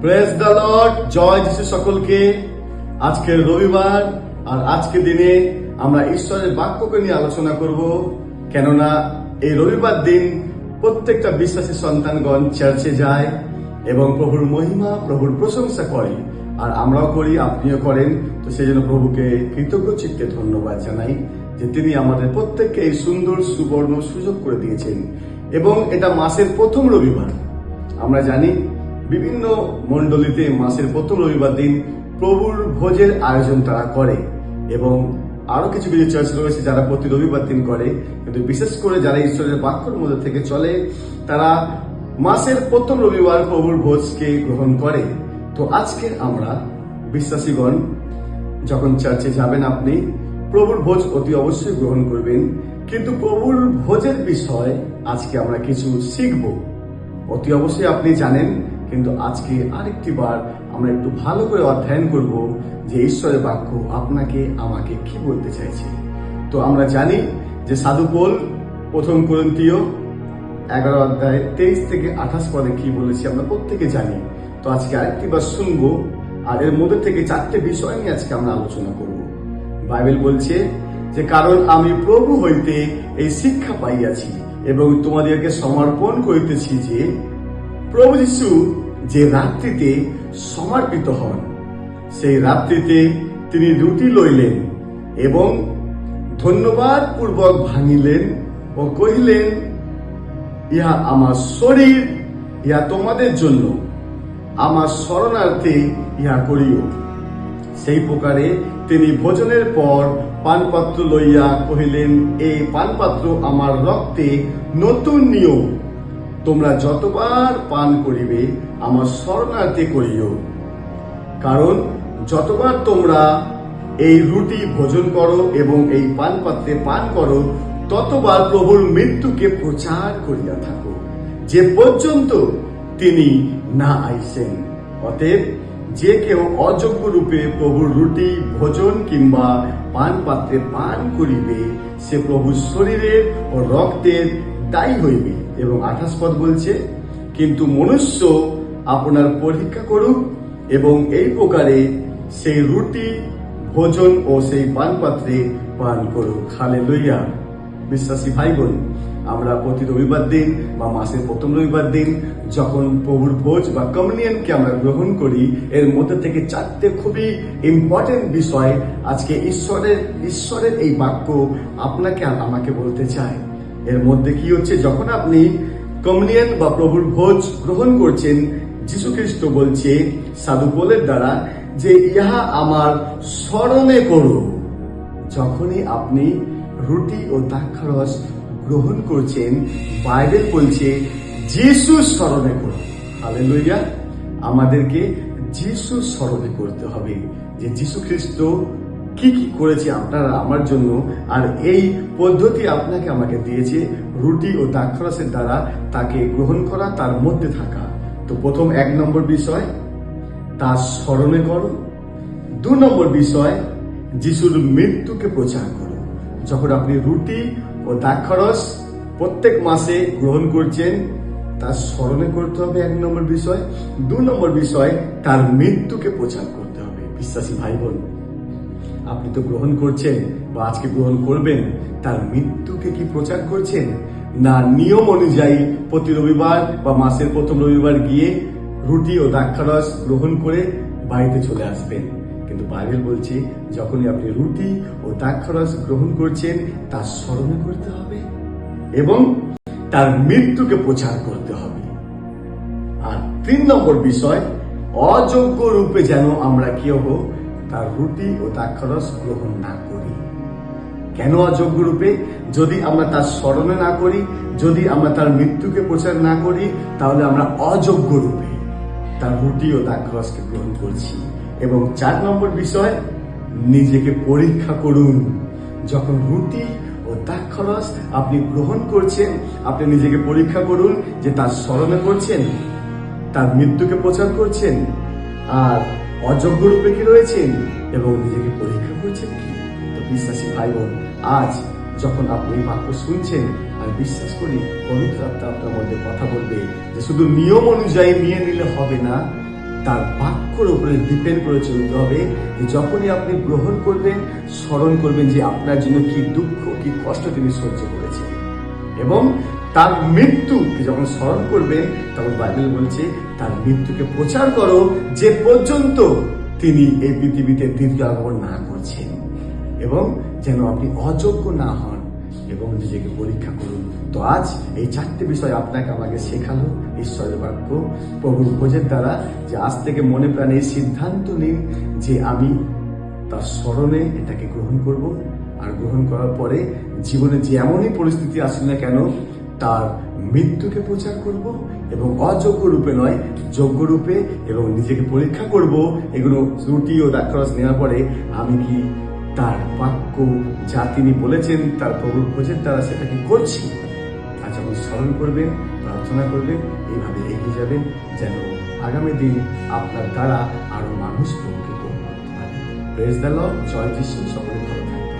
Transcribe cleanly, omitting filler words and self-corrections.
Praise the Lord. জয় যিশু সকলকে। আজকের রবিবার, আর আজকের দিনে আমরা ঈশ্বরের বাক্যকে নিয়ে আলোচনা করব। কেননা এই রবিবার দিন প্রত্যেকটা বিশ্বাসী সন্তানগণ চার্চে যায় এবং প্রভুর মহিমা, প্রভুর প্রশংসা করে। আর আমরাও করি, আপনিও করেন। তো সেই জন্য প্রভুকে কৃতজ্ঞ চিত্তে ধন্যবাদ জানাই যে তিনি আমাদের প্রত্যেককে এই সুন্দর সুবর্ণ সুযোগ করে দিয়েছেন। এবং এটা মাসের প্রথম রবিবার। আমরা জানি বিভিন্ন মণ্ডলীতে মাসের প্রথম রবিবার দিন প্রভুর ভোজের আয়োজন তারা করে, এবং আরো কিছু কিছু চার্চ রয়েছে যারা প্রতি রবিবার দিন করে। কিন্তু বিশেষ করে যারা ঈশ্বরের বাক্যের মধ্যে থেকে চলে, তারা মাসের প্রথম রবিবার প্রভুর ভোজকে গ্রহণ করে। তো আজকে আমরা বিশ্বাসীগণ যখন চার্চে যাবেন, আপনি প্রভুর ভোজ অতি অবশ্যই গ্রহণ করবেন। কিন্তু প্রভুর ভোজের বিষয় আজকে আমরা কিছু শিখব। অতি অবশ্যই আপনি জানেন, কিন্তু আজকে আরেকটি বার আমরা একটু ভালো করে অধ্যয়ন করব যে ঈশ্বরের বাক্য আপনাকে আমাকে কি বলতে চাইছে। তো আমরা জানি যে সাধু পৌল প্রথম করিন্থীয় 11 অধ্যায় 23 থেকে 28 পদে কি বলেছে আমরা প্রত্যেকে জানি। তো আজকে আরেকটি বার শুনবো, আর এর মধ্যে থেকে 4টে বিষয় নিয়ে আজকে আমরা আলোচনা করব। বাইবেল বলছে যে, কারণ আমি প্রভু হইতে এই শিক্ষা পাইয়াছি এবং তোমাদেরকে সমর্পণ করিতেছি যে প্রভু যীশু যে রাত্রিতে সমর্পিত হন, সেই রাত্রিতে তিনি রুটি লইলেন এবং ধন্যবাদ পূর্বক ভাঙিলেন ও কহিলেন, ইহা আমার শরীর, ইহা তোমাদের জন্য, আমার স্মরণার্থে ইহা করিও। সেই প্রকারে তিনি ভোজনের পর পানপাত্র লইয়া কহিলেন, এই পানপাত্র আমার রক্তে নতুন নিয়ম, তোমরা যতবার পান করিবে আমার স্মরণার্থে করিও। কারণ যতবার তোমরা এই রুটি ভোজন করো এবং এই পানপাত্রে পান করো, ততবার প্রভুর মৃত্যুকে প্রচার করিয়া থাকো, যে পর্যন্ত তিনি না আইসেন। অতএব যে কেউ অযোগ্য রূপে প্রভুর রুটি ভোজন কিংবা পান পাত্রে পান করিবে, সে প্রভুর শরীরের ও রক্তের দায়ী হইবে। এবং 28 পদ বলছে, কিন্তু মনুষ্য আপনার পরীক্ষা করুক এবং এই প্রকারে সেই রুটি ভোজন ও সেই পান পাত্রে পান করুক। হালেলুয়া। বিশ্বাসী ভাই বোন, আমরা প্রতি রবিবার দিন বা মাসের প্রথম রবিবার দিন যখন প্রভুর ভোজ বা কমিউনিয়নকে আমরা গ্রহণ করি, এর মধ্যে থেকে 4টে খুবই ইম্পর্টেন্ট বিষয় আজকে ঈশ্বরের এই বাক্য আপনাকে আর আমাকে বলতে চায়। এর মধ্যে কি হচ্ছে, যখন আপনি কমিউনিয়ন বা প্রভুর ভোজ গ্রহণ করছেন, যীশু খ্রিস্ট বলছে সাধু পৌলের দ্বারা যে, ইহা আমার স্মরণে করো। যখনই আপনি রুটি ও দ্রাক্ষারস গ্রহণ করছেন, বাইবেল বলছে যিশুর স্মরণে করো। হালেলুয়া। আমাদেরকে যিশুর স্মরণে করতে হবে যে যীশু খ্রিস্ট কি কি করেছে আপনারা আমার জন্য, আর এই পদ্ধতি আপনাকে আমাকে দিয়েছে রুটি ও দ্রাক্ষারসের দ্বারা তাকে গ্রহণ করা, তার মধ্যে থাকা। তো প্রথম 1 নম্বর বিষয়, তার স্মরণে করো। 2 নম্বর বিষয়, যিশুর মৃত্যুকে প্রচার করো। যখন আপনি রুটি ও দ্রাক্ষারস প্রত্যেক মাসে গ্রহণ করছেন, তার স্মরণে করতে হবে 1 নম্বর বিষয়। 2 নম্বর বিষয়, তার মৃত্যুকে প্রচার করতে হবে। বিশ্বাসী ভাই বোন, আপনি তো গ্রহণ করছেন বা আজকে গ্রহণ করবেন, তার মৃত্যুকে কি প্রচার করছেন? না নিয়ম অনুযায়ী প্রতি রবিবার বা মাসের প্রথম রবিবার গিয়ে রুটি ও দ্রাক্ষারস গ্রহণ করে বাড়িতে চলে আসবেন। কিন্তু বাইবেল বলছে যখনই আপনি রুটি ও দ্রাক্ষারস গ্রহণ করছেন, তার স্মরণে করতে হবে এবং তার মৃত্যুকে প্রচার করতে হবে। আর 3 নম্বর বিষয়, অযোগ্য রূপে যেন আমরা কি হব, তার রুটি ও দ্রাক্ষারস গ্রহণ না করি। কেন অযোগ্য রূপে? যদি আমরা তার স্মরণে না করি, যদি আমরা তার মৃত্যুকে প্রচার না করি, তাহলে আমরা অযোগ্য রূপে তার রুটি ও দ্রাক্ষারসকে গ্রহণ করছি। এবং 4 নম্বর বিষয়, নিজেকে পরীক্ষা করুন। যখন রুটি ও দ্রাক্ষারস আপনি গ্রহণ করছেন, আপনি নিজেকে পরীক্ষা করুন যে তার স্মরণে করছেন, তার মৃত্যুকে প্রচার করছেন, আর অযোগ্য রূপে কি রয়েছেন, এবং নিজেকে পরীক্ষা করছেন কি। তো বিশ্বাসী ভাই বোন, আজ যখন আপনি বাক্য শুনছেন, আমি বিশ্বাস করি পবিত্র আত্মা আপনার মধ্যে কথা বলবে যে শুধু নিয়ম অনুযায়ী নিয়ে নিলে হবে না, তার বাক্যর উপরে ডিপেন্ড করে চলতে হবে। যখনই আপনি গ্রহণ করবেন, স্মরণ করবেন যে আপনার জন্য কি দুঃখ কি কষ্ট তিনি সহ্য করেছেন, এবং তার মৃত্যুকে যখন স্মরণ করবেন তখন বাইবেল বলছে তার মৃত্যুকে প্রচার করো যে পর্যন্ত তিনি এই পৃথিবীতে দ্বিতীয় আগমন না করছেন, এবং যেন আপনি অযোগ্য না হন, এবং নিজেকে পরীক্ষা করুন। তো আজ এই 4টে বিষয় আপনাকে আমাকে শেখালো ঈশ্বরের বাক্য প্রভুর ভোজের দ্বারা, যে আজ থেকে মনে প্রাণে এই সিদ্ধান্ত নিন যে আমি তার স্মরণে এটাকে গ্রহণ করব, আর গ্রহণ করার পরে জীবনে যে এমনই পরিস্থিতি আসুক না কেন তার মৃত্যুকে প্রচার করব, এবং অযোগ্য রূপে নয় যোগ্য রূপে, এবং নিজেকে পরীক্ষা করব এগুলো রুটি ও দ্রাক্ষারস নেওয়ার পরে আমি কি তার বাক্য যা তিনি বলেছেন তার প্রভুর ভোজের দ্বারা সেটাকে করছি। আর যখন স্মরণ করবেন, প্রার্থনা করবেন, এইভাবে এগিয়ে যাবেন যেন আগামী দিন আপনার দ্বারা আরো মানুষ প্রভুকে গ্রহণ করতে পারে। প্রেজ দ্য লর্ড, জয় যিশু, সকলে ভালো থাকবেন।